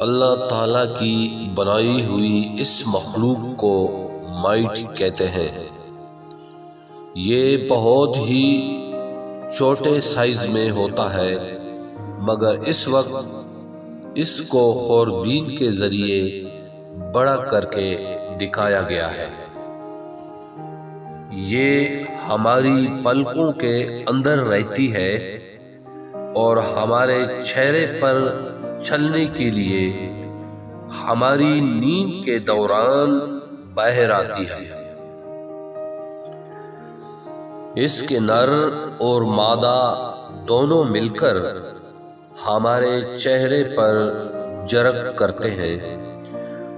اللہ تعالیٰ کی بنائی ہوئی اس مخلوق کو مائٹ کہتے ہیں۔ یہ بہت ہی چھوٹے سائز میں ہوتا ہے، مگر اس وقت اس کو خوربین کے ذریعے بڑا کر کے دکھایا گیا ہے۔ یہ ہماری پلکوں کے اندر رہتی ہے اور ہمارے چہرے پر چلنے کے لیے ہماری نیند کے دوران باہر آتی ہے۔ اس کے نر اور مادہ دونوں مل کر ہمارے چہرے پر جرگ کرتے ہیں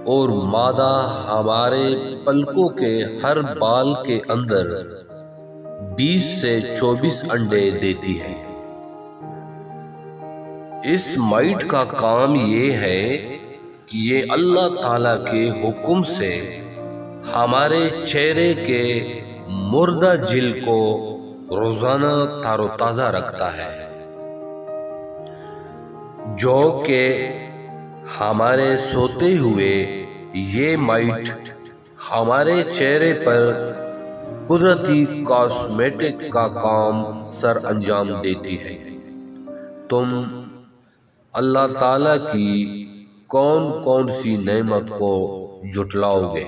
اور مادہ ہمارے پلکوں کے ہر بال کے اندر 20 سے 24 انڈے دیتی ہے۔ اس مائٹ کا کام یہ ہے کہ یہ اللہ تعالیٰ کے حکم سے ہمارے چہرے کے مردہ جلد کو روزانہ تر و تازہ رکھتا ہے، جو کہ ہمارے سوتے ہوئے یہ مائٹ ہمارے چہرے پر قدرتی کاسمیٹک کا کام سر انجام دیتی ہے۔ تم اللہ تعالیٰ کی کون کون سی نعمت کو جھٹلاؤ گے؟